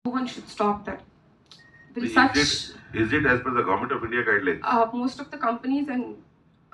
one should stop that. Is it as per the Government of India guidelines? Most of the companies, and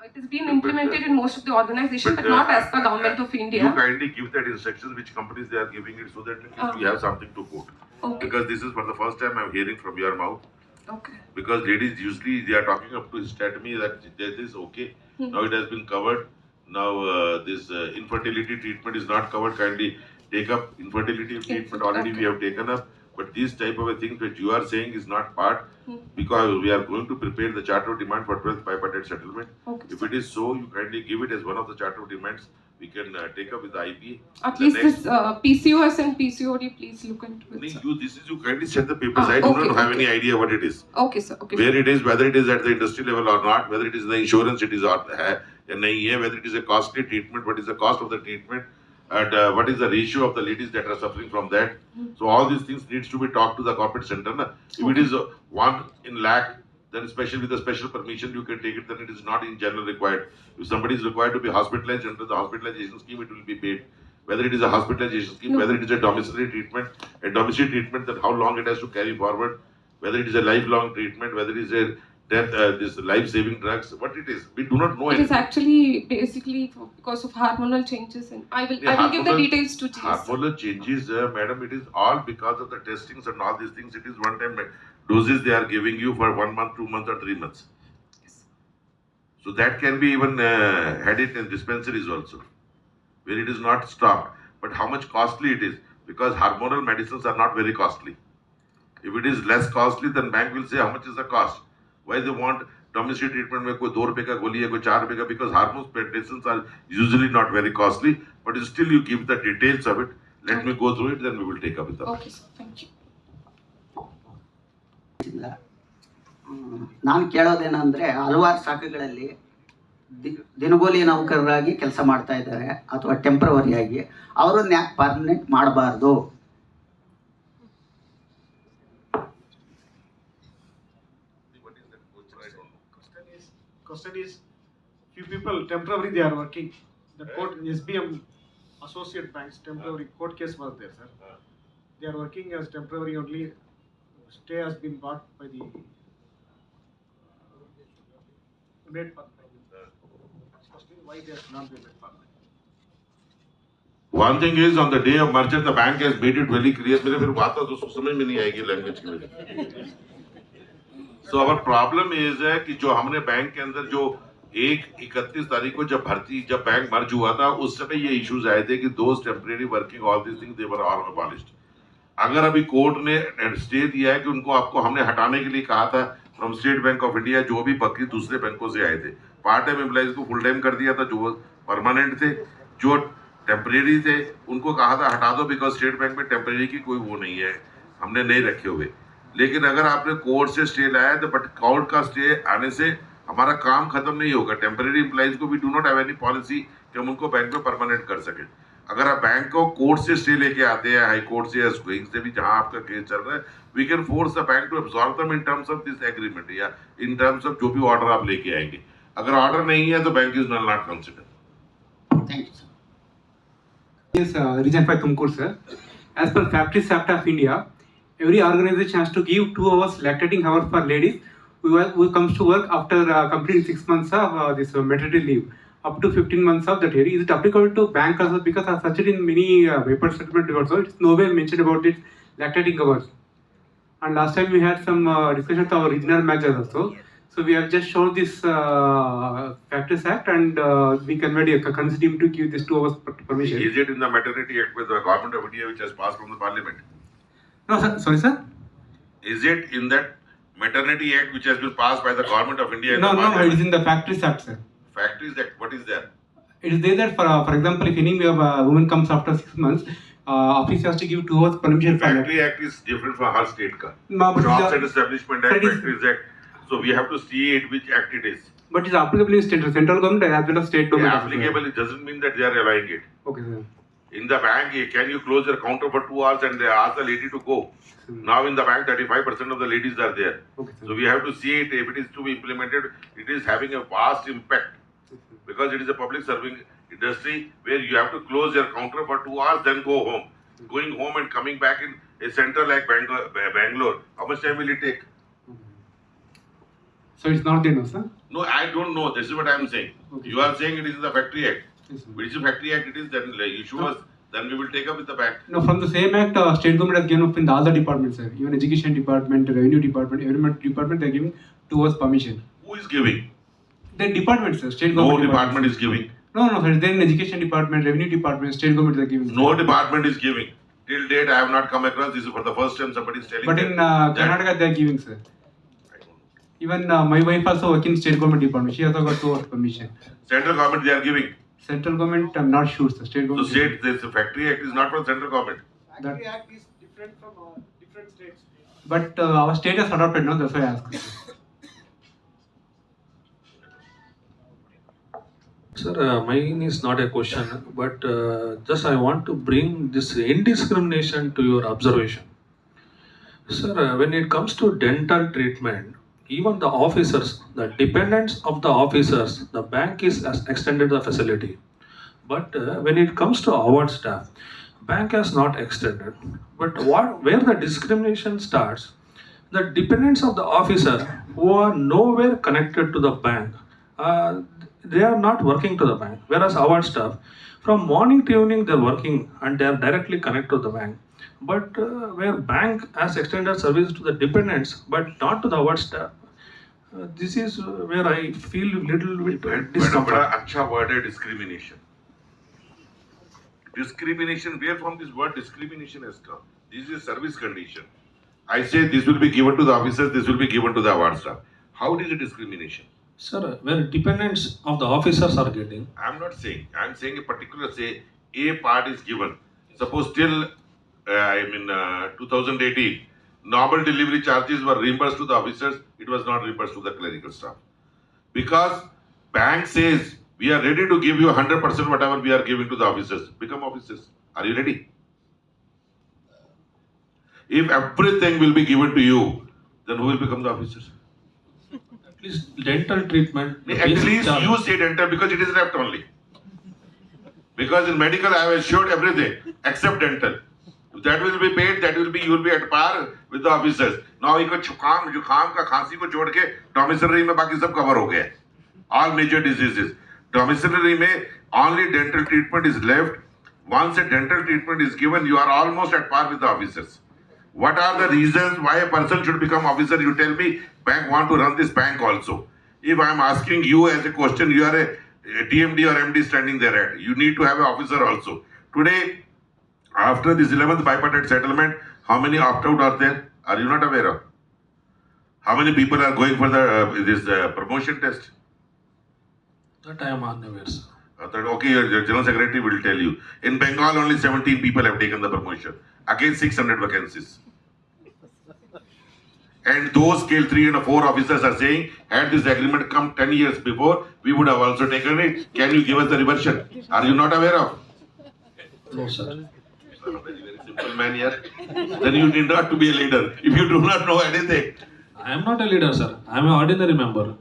it has been implemented in most of the organizations, but not as per Government of India. You kindly give that instructions which companies they are giving it, so that we have something to quote. Okay. Because this is for the first time I am hearing from your mouth. Okay. Because ladies usually they are talking up to me that this is okay. Now it has been covered. Now this infertility treatment is not covered. Kindly take up infertility treatment. Already we have taken up. But these type of things which you are saying is not part, because we are going to prepare the charter of demand for 12th bipartite settlement. Okay. If it is so, you kindly give it as one of the charter of demands. We can take up with the IPA. At least this PCOS and PCOD, please look into it. You kindly send the papers. I do not have any idea what it is. Okay, sir. Okay. Where it is, whether it is at the industry level or not, whether it is the insurance, it is or whether it is a costly treatment, what is the cost of the treatment, and what is the ratio of the ladies that are suffering from that. So all these things needs to be talked to the corporate center. Na? If it is 1 in lakh, then especially with a special permission you can take it, then it is not in general required. If somebody is required to be hospitalized under the hospitalization scheme, it will be paid. Whether it is a hospitalization scheme, whether it is a domiciliary treatment, that how long it has to carry forward, whether it is a lifelong treatment, whether it is a death, this life-saving drugs, what it is, we do not know. It is actually basically because of hormonal changes, and I will give the details to GS. Hormonal changes, madam, it is all because of the testings and all these things. It is one-time doses they are giving you for 1 month, 2 months, or 3 months. Yes. So that can be even had it in dispensaries also, where it is not stopped. But how much costly it is, because hormonal medicines are not very costly. If it is less costly, then bank will say how much is the cost. Why they want domiciliary treatment में कोई 2 रुपए का गोली है, कोई 4 रुपए का, because hormone medicines are usually not very costly, but still you give the details of it. Let me go through it, then we will take up with them. Okay, sir. Thank you. ನಾನು ಕೇಳೋದೇನೆಂದರೆ ಹಲವಾರು ಶಾಖೆಗಳಲ್ಲಿ ದಿನಗೂಲಿ ನೌಕರರಾಗಿ ಕೆಲಸ ಮಾಡ್ತಾ ಇದ್ದಾರೆ ಅಥವಾ ಟೆಂಪ್ರವರಿಯಾಗಿ, ಅವರನ್ನ ಯಾಕೆ ಪರ್ಮನೆಂಟ್ ಮಾಡಬಾರ್ದು? Question is, few people temporary they are working. The court SBM associate banks temporary court case was there, sir. They are working as temporary only. Stay has been bought by the made permanent. Why they have not been made permanent? One thing is, on the day of merger, the bank has made it very clear. मेरे फिर बात तो उसको समझ में नहीं आएगी language की वजह. So our problem is कि जो हमने बैंक के अंदर जो 31 तारीख को जब बैंक मर्ज हुआ था, उस समय ये इश्यूज आए थे कि those temporary working all these things they were all abolished. अगर अभी कोर्ट ने स्टे दिया है कि उनको आपको हमने हटाने के लिए कहा था from state bank of India, जो भी बाकी दूसरे बैंकों से आए थे, पार्ट टाइम एम्प्लॉइज को फुल टाइम कर दिया था, जो परमानेंट थे, जो टेम्परेरी थे उनको कहा था हटा दो, बिकॉज स्टेट बैंक में टेम्परेरी की कोई वो नहीं है, हमने नहीं रखे हुए. लेकिन अगर आपने कोर्ट से स्टे लाया तो बट कोर्ट का स्टे आने से हमारा काम खत्म नहीं होगा. टेम्परेरी एम्प्लॉइज को भी do not have any policy कि हम उनको बैंक में परमानेंट कर सकें. अगर आप बैंक को कोर्ट से स्टे लेके आते हैं, हाई कोर्ट से या कहीं से भी जहां आपका केस चल रहा है, we can force the bank to absorb them in terms of this agreement, या इन टर्म्स ऑफ जो भी ऑर्डर आप लेके आएंगे. अगर ऑर्डर नहीं है तो bank is not consider. Thank you sir. Yes, Region 5 Tumkur, sir. As per Factories Act of India, every organization has to give 2 hours lactating hours for ladies who comes to work after completing 6 months of this maternity leave, up to 15 months of that area. Is it applicable to bank also? Because I searched in many paper settlement also, it's nowhere mentioned about it lactating hours. And last time we had some discussion with our regional managers also. So we have just shown this Factories Act, and we conveyed consider him to give this 2 hours permission. Is it in the maternity act with the Government of India which has passed from the Parliament? No, sir. Sorry, sir. Is it in that maternity act which has been passed by the Government of India? No, it is in the Factories Act, sir. Factories Act, what is that? It is there that for example, if any woman comes after 6 months, office has to give 2 hours permission. Factory Act is different for her state ka. No, but Jobs and Establishment Act, Factories Act. So we have to see it which act it is. But it's applicable in central government as well as state government. Applicable, it doesn't mean that they are allowing it. Okay, sir. In the bank, can you close your counter for 2 hours and ask the lady to go? Now in the bank, 35% of the ladies are there. Okay, sir. So we have to see it. If it is to be implemented, it is having a vast impact, because it is a public serving industry where you have to close your counter for 2 hours, then go home. Going home and coming back in a center like Bangalore, how much time will it take? So it's not there, no, sir? No, I don't know. This is what I am saying. Okay. You are saying it is in the Factory Act. Yes, sir. Which is Factory Act it is, then you show us, then we will take up with the bank. No, from the same act, state government has given up in all the departments, sir. Even education department, revenue department, every department they are giving 2 hours permission. Who is giving? The department, sir, state No government. department is giving. No, sir. Then education department, revenue department, state government they are giving. No department is giving. Till date, I have not come across. This is for the first time somebody is telling. But in Karnataka they are giving, sir. Even my wife also working in state government department. She also got 2 hours permission. Central government they are giving. Central government, I'm not sure, sir. State So government. state, this Factory Act is not for central government. Factory Act is different from different states. But our state has adopted, no? That's why I asked. Sir, mine is not a question, but just I want to bring this indiscrimination to your observation. Sir, when it comes to dental treatment, even the officers, the dependents of the officers, the bank has extended the facility. But when it comes to our staff, bank has not extended. But where the discrimination starts, the dependents of the officer who are nowhere connected to the bank, they are not working to the bank. Whereas our staff, from morning to evening, they're working and they are directly connected to the bank. But where bank has extended service to the dependents, but not to the our staff, this is where I feel little bit discomfort. बड़ा अच्छा word है discrimination. Discrimination, where from this word discrimination has come? This is a service condition. I say this will be given to the officers, this will be given to the award staff. How is it discrimination? Sir, where dependents of the officers are getting. I'm not saying. I'm saying a particular, say, A part is given. Suppose till 2018, normal delivery charges were reimbursed to the officers. It was not reimbursed to the clerical staff. Because bank says, we are ready to give you 100% whatever we are giving to the officers. Become officers. Are you ready? If everything will be given to you, then who will become the officers? At least dental treatment. At least you say dental because it is left only. Because in medical I have assured everything except dental. If that will be paid, that will be, you will be at par with the officers. Now you got जुकाम का खांसी को जोड़ के domiciliary में बाकी सब cover हो गए. All major diseases. Domiciliary में only dental treatment is left. Once a dental treatment is given, you are almost at par with the officers. What are the reasons why a person should become officer? You tell me, bank want to run this bank also. If I am asking you as a question, you are a TMD or MD standing there at, you need to have an officer also. Today, after this 11th bipartite settlement, how many opt-out are there? Are you not aware of? How many people are going for the promotion test? That I am unaware, sir. Okay, your General Secretary will tell you. In Bengal, only 17 people have taken the promotion. Against 600 vacancies. And those scale 3 and 4 officers are saying, had this agreement come 10 years before, we would have also taken it. Can you give us the reversion? Are you not aware of? No, sir. Very simple man here. Then you need not to be a leader if you do not know anything. I am not a leader, sir. I am an ordinary member.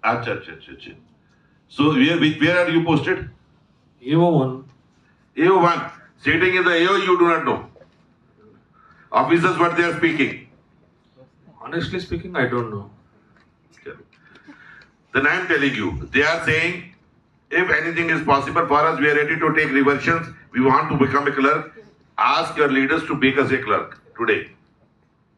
Acha. So where are you posted? AO1. AO1. Sitting in the AO, you do not know. Officers, what they are speaking. Honestly speaking, I don't know. Then I am telling you, they are saying, if anything is possible for us, we are ready to take reversions. We want to become a clerk. Ask your leaders to make us a clerk today.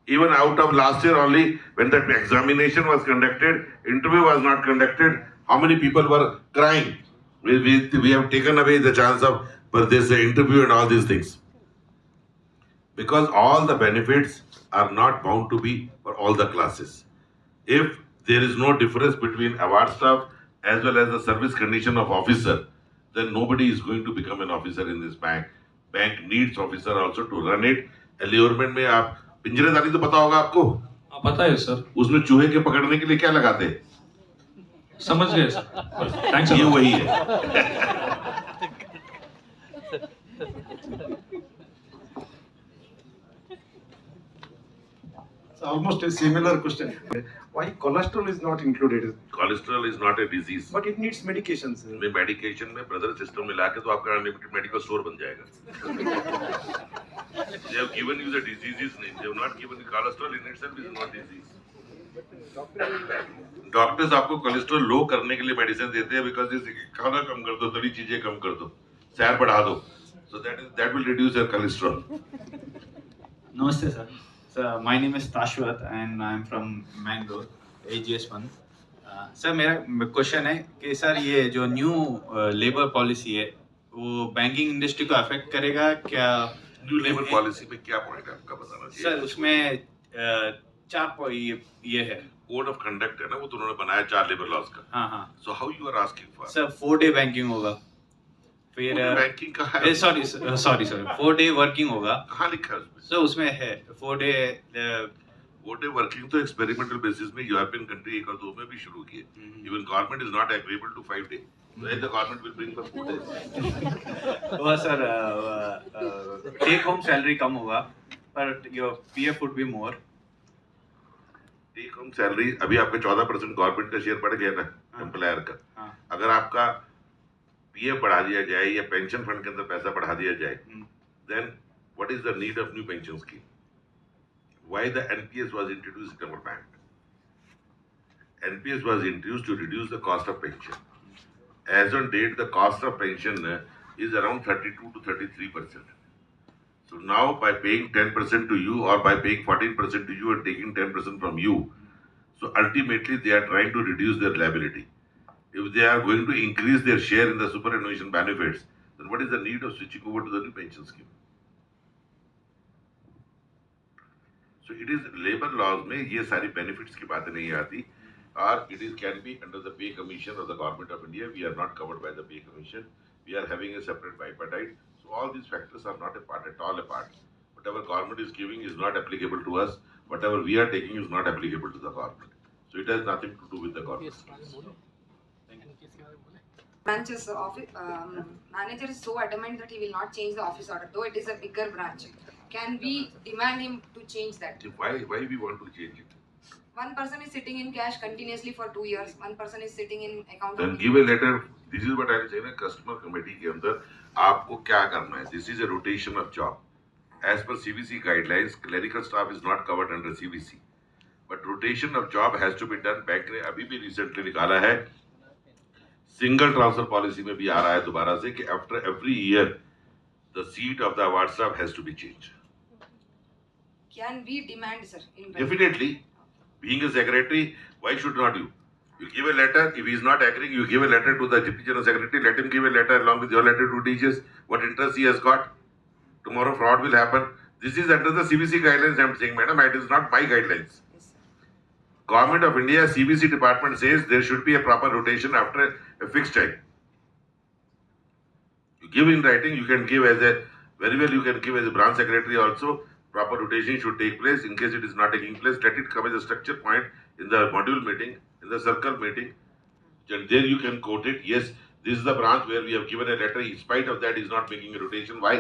Even out of last year only, when that examination was conducted, interview was not conducted, how many people were crying? We have taken away the chance of for this interview and all these things. Because all the benefits are not bound to be for all the classes. If there is no difference between award staff as well as the service condition of officer, then nobody is going to become an officer in this bank. Bank needs officer also to run it. Allurement में आप पिंजरेदारी तो पता होगा आपको? पता है sir. उसमें चूहे के पकड़ने के लिए क्या लगाते हैं? समझ गए सर. Thanks. ये वही है. It's almost a similar question. Why cholesterol is not included? Cholesterol is not a disease. But it needs medication, sir. में medication में brother system मिला के तो आपका unlimited medical store बन जाएगा. They have given you the disease's name. They have not given you cholesterol in itself is not disease. Doctors आपको cholesterol लो करने के लिए मेडिसिन देते हैं बिकॉज जैसे खाना कम कर दो, तली चीजें कम कर दो, सैर बढ़ा दो, so that will reduce your cholesterol. Namaste sir. Sir, my name is Tashwat and I am from Mangalore, AGS1. Sir मेरा क्वेश्चन है कि सर ये जो न्यू लेबर पॉलिसी है वो बैंकिंग इंडस्ट्री को अफेक्ट करेगा क्या? न्यू लेबर पॉलिसी में क्या पॉइंट है आपका बताना चाहिए? सर उसमें चार ये है, कोड ऑफ कंडक्ट है ना, वो तो उन्होंने बनाया 4 लेबर लॉज का. हाँ हाँ. So how you are asking for? Sir 4 day banking होगा, फिर बैंकिंग का है. सॉरी 4 डे वर्किंग होगा. कहाँ लिखा है उसमें? सर उसमें है 4 डे वर्किंग तो एक्सपेरिमेंटल बेसिस में यूरोपियन कंट्री 1 और 2 में भी शुरू किए. Even government is not agreeable to 5 day. Then the government will bring for 4 days. वो सर टेक होम सैलरी कम होगा पर your PF would be more. Take home salary अभी आपका 14% गवर्नमेंट का शेयर बढ़ गया ना एम्प्लॉयर का. अगर आपका पीएफ बढ़ा दिया जाए या पेंशन फंड के अंदर पैसा बढ़ा दिया जाए, then what is the need of new pension scheme? Why the NPS was introduced in our bank? NPS was introduced to reduce the cost of pension. As on date, the cost of pension is around 32 to 33%. So now, by paying 10% to you, or by paying 14% to you and taking 10% from you, so ultimately they are trying to reduce their liability. If they are going to increase their share in the superannuation benefits, then what is the need of switching over to the new pension scheme? So it is labor laws में ये सारी benefits की बातें नहीं आती. Or it is can be under the pay commission of the government of India. We are not covered by the pay commission. We are having a separate bipartite. So all these factors are not at all a part. Whatever government is giving is not applicable to us. Whatever we are taking is not applicable to the government. So it has nothing to do with the government. Branches office manager is so adamant that he will not change the office order, though it is a bigger branch. Can we demand him to change that? Why we want to change it? One person is sitting in cash continuously for 2 years. One person is sitting in account. Then give a letter. This is what I am saying. Customer committee के अंदर आपको क्या करना है? This is a rotation of job. As per CVC guidelines, clerical staff is not covered under CVC. But rotation of job has to be done. Bank ने अभी भी recently निकाला है. Single transfer policy में भी आ रहा है दोबारा से कि after every year the seat of the award staff has to be changed. Can we demand, sir? Definitely. Being a secretary, why should not you? You give a letter. If he is not agreeing, you give a letter to the deputy general secretary. Let him give a letter along with your letter to DGS. What interest he has got. Tomorrow fraud will happen. This is under the CVC guidelines. I am saying, madam, it is not my guidelines. Yes, Government of India CVC department says there should be a proper rotation after a fixed time. You give in writing. You can give as a very well. You can give as a branch secretary also. Proper rotation should take place. In case it is not taking place, let it come as a structure point in the module meeting, in the circle meeting. And there you can quote it. Yes, this is the branch where we have given a letter. In spite of that, he is not making a rotation. Why?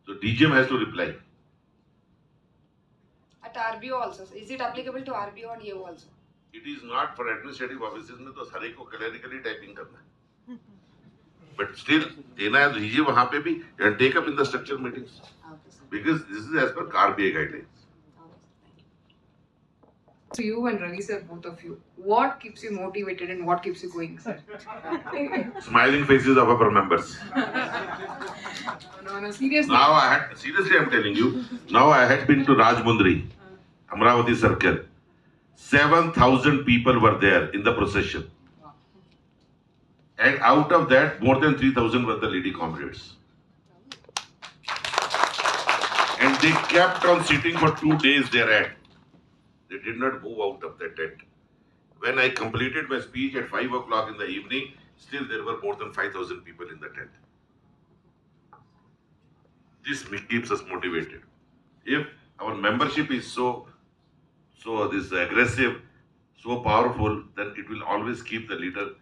So DGM has to reply. at RBO also. Is it applicable to RBO and AO also? It is not for administrative offices में तो सारे को clerically typing करना है. But still देना है तो दीजिए वहाँ पे भी and take up in the structure meetings. Because this is as per RBI guidelines. So you and Ravi sir, both of you, what keeps you motivated and what keeps you going, sir? Smiling faces of our members. No, seriously. Now seriously I'm telling you, now I had been to Rajmundri, Amravati Circle. 7,000 people were there in the procession. And out of that, more than 3,000 were the lady comrades. And they kept on sitting for 2 days thereat. They did not move out of the tent. When I completed my speech at 5 o'clock in the evening, still there were more than 5,000 people in the tent. This keeps us motivated. If our membership is so this aggressive, so powerful, then it will always keep the leader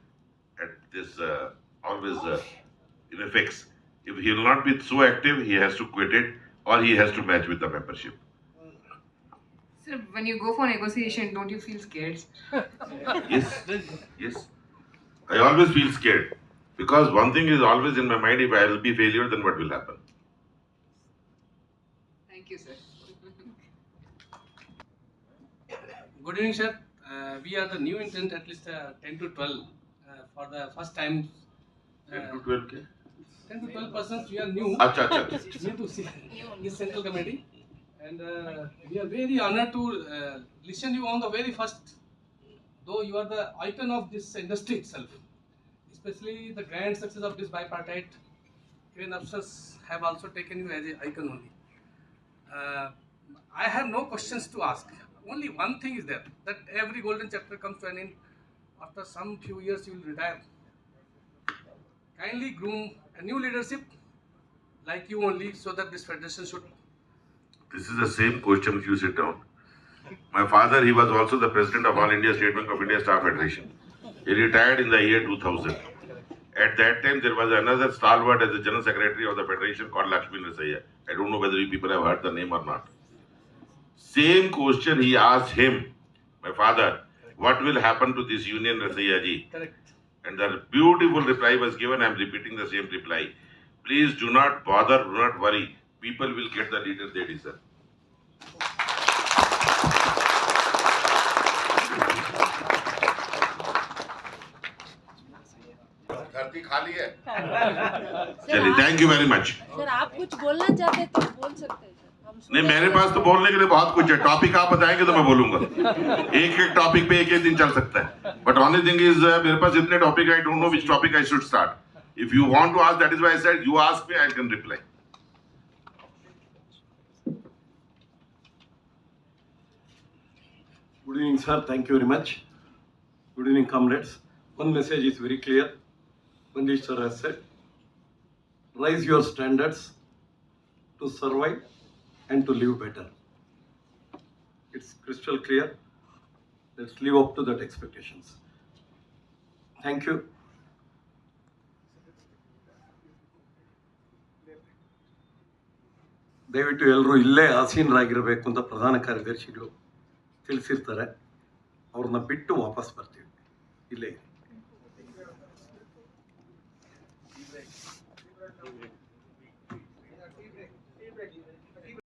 at this in a fix. If he will not be so active, he has to quit it or he has to match with the membership. Sir, when you go for negotiation, don't you feel scared? Yes. I always feel scared because one thing is always in my mind: if I will be failure, then what will happen? Thank you, sir. Good evening, sir. We are the new intern, at least 10 to 12 for the first time. 10 to 12 के? 10 to 12 persons, we are new. अच्छा अच्छा अच्छा. New to see this central committee, and we are very honored to listen you on the very first. Though you are the icon of this industry itself, especially the grand success of this bipartite. Even officers have also taken you as an icon only. I have no questions to ask. Only one thing is there, that every golden chapter comes to an end. After some few years, you will retire. Kindly groom a new leadership like you only, so that this federation should. This is the same question. You sit down. My father, he was also the president of All India State Bank of India Staff Federation. He retired in the year 2000. At that time, there was another stalwart as the General Secretary of the Federation called Lakshmi Rasaiya. I don't know whether you people have heard the name or not. Same question he asked him, my father, what will happen to this union, Rasaiya ji? Correct. And the beautiful reply was given. I am repeating the same reply. Please do not bother, do not worry. People will get the leader they deserve. धरती खाली है. चलिए, thank you very much. Sir आप कुछ बोलना चाहते तो बोल सकते हैं सर. हम नहीं, मेरे पास तो बोलने के लिए बहुत कुछ है. टॉपिक आप बताएंगे तो मैं बोलूंगा. एक एक टॉपिक पे एक एक दिन चल सकता है. बट ओनली थिंग इज मेरे पास इतने topic, I don't know which topic I should start. If you want to ask, that is why I said you ask me, I can reply. Good evening, sir. Thank you very much. Good evening, comrades. One message is very clear. Bandlish sir has said, raise your standards to survive and to live better. It's crystal clear. Let's live up to that expectations. Thank you. ದಯವಿಟ್ಟು ಎಲ್ಲರೂ ಇಲ್ಲೇ ಆಸೀನರಾಗಿರಬೇಕು ಅಂತ ಪ್ರಧಾನ ಕಾರ್ಯದರ್ಶಿಗಳು ತಿಳಿಸಿರ್ತಾರೆ. ಅವ್ರನ್ನ ಬಿಟ್ಟು ವಾಪಸ್ ಬರ್ತೀವಿ. ಇಲ್ಲೇ